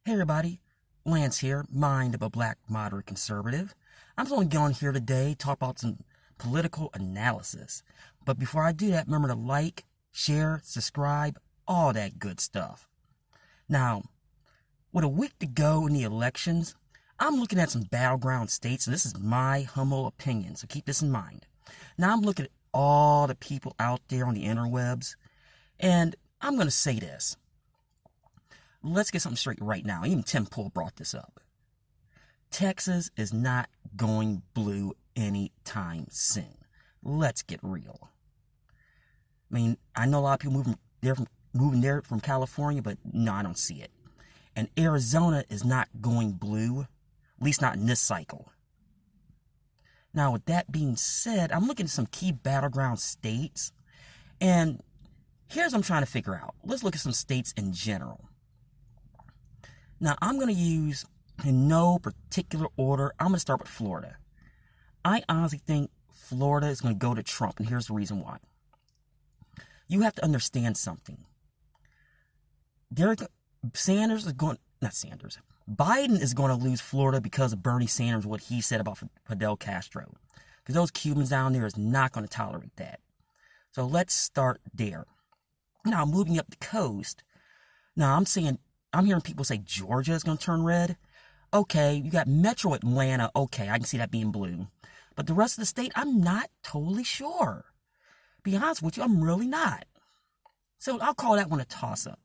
Hey everybody, Lance here, mind of a black moderate conservative. I'm just going to get on here today, talk about some political analysis. But before I do that, remember to like, share, subscribe, all that good stuff. Now, with a week to go in the elections, I'm looking at some battleground states, and this is my humble opinion, so keep this in mind. Now, I'm looking at all the people out there on the interwebs, and I'm going to say this. Let's get something straight right now. Even Tim Pool brought this up. Texas is not going blue anytime soon. Let's get real. I mean, I know a lot of people moving there from California, but no, I don't see it. And Arizona is not going blue, at least not in this cycle. Now, with that being said, I'm looking at some key battleground states, and here's what I'm trying to figure out. Let's look at some states in general. Now, I'm going to use, in no particular order, I'm going to start with Florida. I honestly think Florida is going to go to Trump, and here's the reason why. You have to understand something. Biden is going to lose Florida because of Bernie Sanders, what he said about Fidel Castro. Because those Cubans down there is not going to tolerate that. So let's start there. Now, moving up the coast, now I'm hearing people say Georgia is going to turn red. Okay, you got Metro Atlanta. Okay, I can see that being blue. But the rest of the state, I'm not totally sure. Be honest with you, I'm really not. So I'll call that one a toss-up.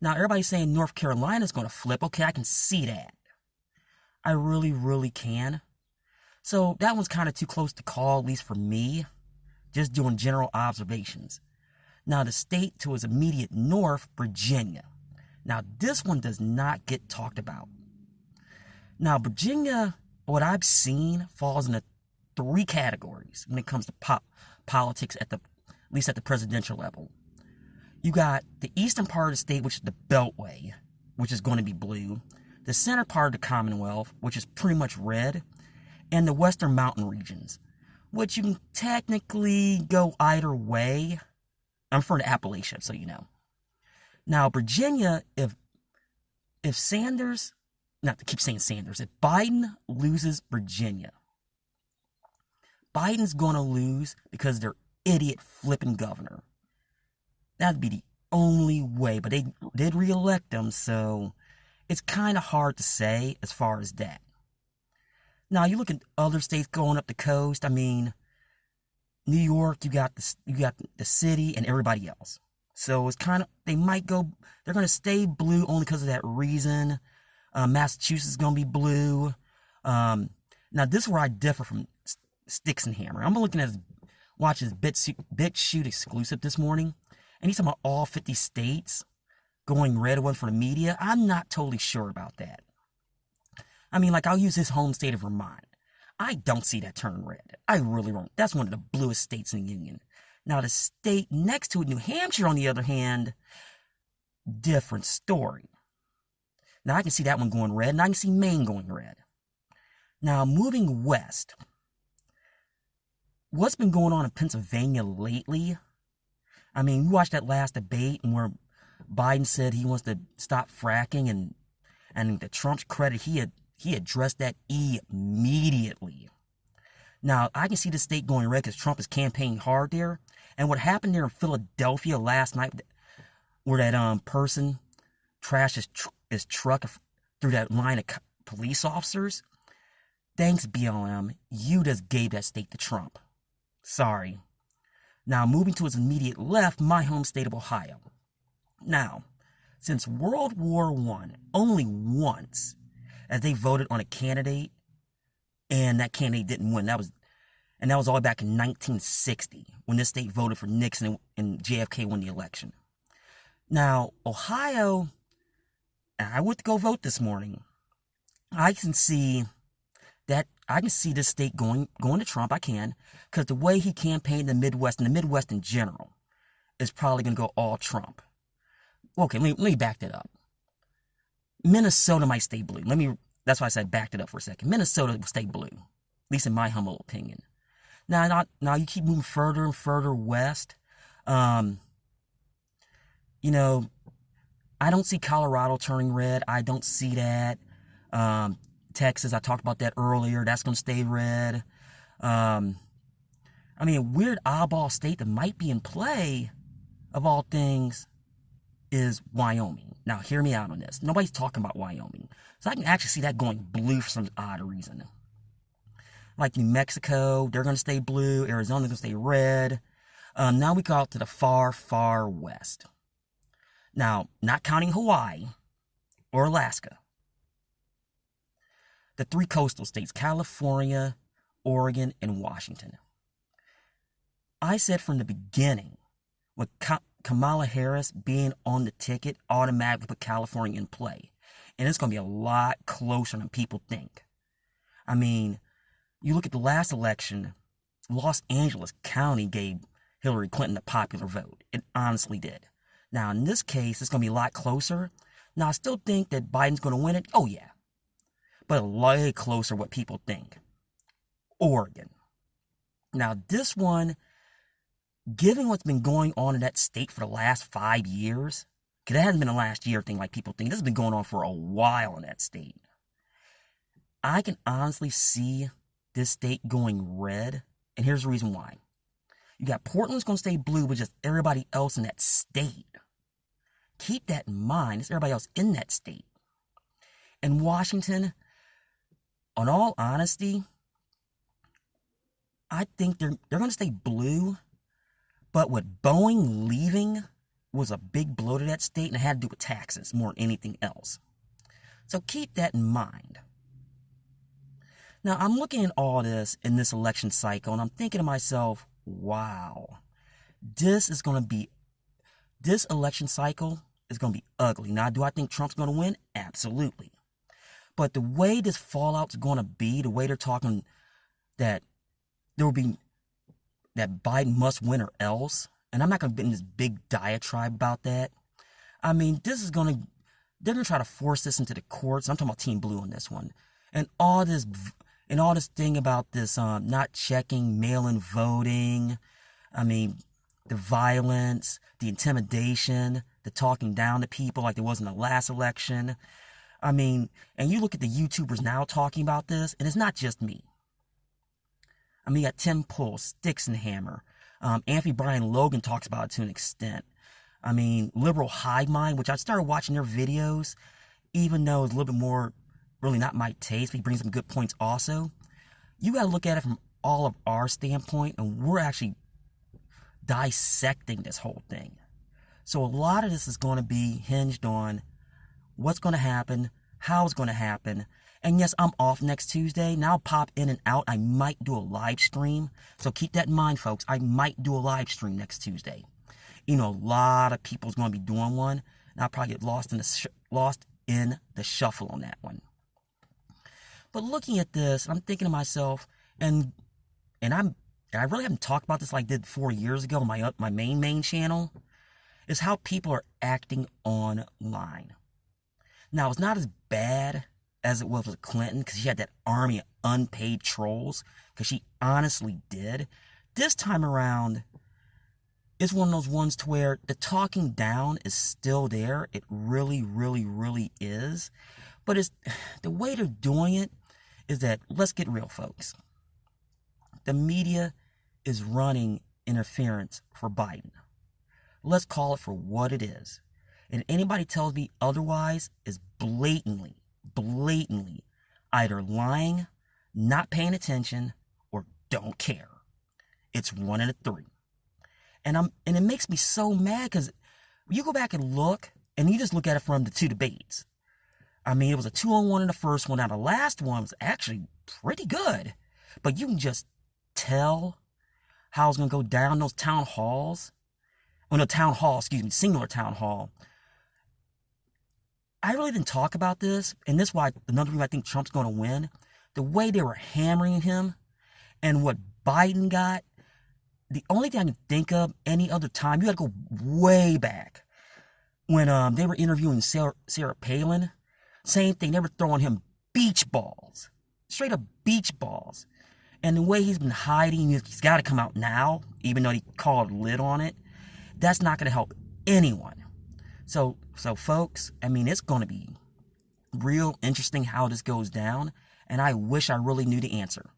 Now, everybody's saying North Carolina is going to flip. Okay, I can see that. I really, really can. So that one's kind of too close to call, at least for me. Just doing general observations. Now, the state to its immediate north, Virginia. Now, this one does not get talked about. Now, Virginia, what I've seen, falls into three categories when it comes to politics at least at the presidential level. You got the eastern part of the state, which is the Beltway, which is going to be blue. The center part of the Commonwealth, which is pretty much red. And the western mountain regions, which you can technically go either way. I'm referring to Appalachia, so you know. Now, Virginia, if Sanders, not to keep saying Sanders, if Biden loses Virginia, Biden's going to lose because they're idiot flipping governor. That'd be the only way, but they did reelect him, so it's kind of hard to say as far as that. Now, you look at other states going up the coast. I mean, New York, you got the city and everybody else. So it's kind of, they're going to stay blue only because of that reason. Massachusetts is going to be blue. Now, this is where I differ from Sticks and Hammer. I'm looking at watching his BitChute exclusive this morning, and he's talking about all 50 states going red one for the media. I'm not totally sure about that. I mean, like, I'll use his home state of Vermont. I don't see that turning red. I really won't. That's one of the bluest states in the union. Now, the state next to it, New Hampshire, on the other hand, different story. Now, I can see that one going red, and I can see Maine going red. Now, moving west, what's been going on in Pennsylvania lately? I mean, we watched that last debate where Biden said he wants to stop fracking, and to Trump's credit, he addressed that immediately. Now, I can see the state going red because Trump is campaigning hard there. And what happened there in Philadelphia last night, where that person trashed his truck through that line of police officers, thanks, BLM, you just gave that state to Trump. Sorry. Now, moving to its immediate left, my home state of Ohio. Now, since World War I, only once as they voted on a candidate, and that candidate didn't win. That was all the way back in 1960, when this state voted for Nixon and JFK won the election. Now, Ohio, I went to go vote this morning. I can see this state going to Trump. I can, because the way he campaigned in the Midwest, and the Midwest in general, is probably going to go all Trump. Okay, let me back that up. Minnesota might stay blue. That's why I said backed it up for a second. Minnesota will stay blue, at least in my humble opinion. Now you keep moving further and further west. You know, I don't see Colorado turning red. I don't see that. Texas, I talked about that earlier. That's going to stay red. I mean, a weird oddball state that might be in play, of all things, is Wyoming. Now, hear me out on this. Nobody's talking about Wyoming. So I can actually see that going blue for some odd reason. Like New Mexico, they're going to stay blue. Arizona's going to stay red. Now we go out to the far, far west. Now, not counting Hawaii or Alaska. The 3 coastal states, California, Oregon, and Washington. I said from the beginning, with Kamala Harris being on the ticket, automatically put California in play. And it's going to be a lot closer than people think. I mean, you look at the last election, Los Angeles County gave Hillary Clinton a popular vote. It honestly did. Now, in this case, it's going to be a lot closer. Now, I still think that Biden's going to win it. Oh, yeah. But a lot closer what people think. Oregon. Now, this one, given what's been going on in that state for the last 5 years, because it hasn't been a last year thing like people think. This has been going on for a while in that state. I can honestly see this state going red, and here's the reason why. You got Portland's going to stay blue with just everybody else in that state. Keep that in mind. It's everybody else in that state. And Washington, in all honesty, I think they're going to stay blue. But with Boeing leaving was a big blow to that state, and it had to do with taxes more than anything else. So keep that in mind. Now, I'm looking at all this in this election cycle, and I'm thinking to myself, wow, this election cycle is going to be ugly. Now, do I think Trump's going to win? Absolutely. But the way this fallout's going to be, the way they're talking that there will be, that Biden must win or else, and I'm not going to be in this big diatribe about that. I mean, they're going to try to force this into the courts. I'm talking about Team Blue on this one. And all this thing about this not checking mail-in voting, I mean, the violence, the intimidation, the talking down to people like there was in the last election. I mean, and you look at the YouTubers now talking about this, and it's not just me. I mean, you got Tim Pool, Sticks and Hammer. Anthony Brian Logan talks about it to an extent. I mean, Liberal Hive Mind, which I started watching their videos, even though it's a little bit more really not my taste, but he brings some good points also. You got to look at it from all of our standpoint, and we're actually dissecting this whole thing. So a lot of this is going to be hinged on what's going to happen, how it's going to happen. And yes, I'm off next Tuesday. Now I'll pop in and out. I might do a live stream. So keep that in mind, folks. I might do a live stream next Tuesday. You know, a lot of people's going to be doing one. And I'll probably get lost in the shuffle on that one. But looking at this, I'm thinking to myself, and I really haven't talked about this like I did 4 years ago on my main channel, is how people are acting online. Now, it's not as bad as it was with Clinton, because she had that army of unpaid trolls, because she honestly did. This time around, it's one of those ones to where the talking down is still there. It really, really, really is. But it's the way they're doing it is that, let's get real, folks. The media is running interference for Biden. Let's call it for what it is. And anybody tells me otherwise is blatantly either lying, not paying attention, or don't care. It's one of the three. And it makes me so mad, because you go back and look, and you just look at it from the 2 debates. I mean, it was a 2-on-1 in the first one. Now, the last one was actually pretty good. But you can just tell how it's going to go down those town halls. Well, no, singular town hall. I really didn't talk about this, and this is why another reason I think Trump's going to win. The way they were hammering him and what Biden got, the only thing I can think of any other time, you got to go way back when they were interviewing Sarah Palin. Same thing, they were throwing him beach balls, straight up beach balls. And the way he's been hiding, he's got to come out now, even though he called a lid on it. That's not going to help anyone. So folks, I mean, it's going to be real interesting how this goes down, and I wish I really knew the answer.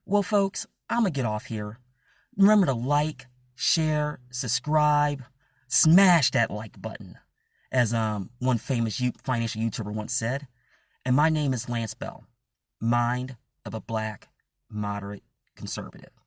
Well, folks, I'm going to get off here. Remember to like, share, subscribe, smash that like button, as one famous financial YouTuber once said. And my name is Lance Bell, mind of a black, moderate conservative.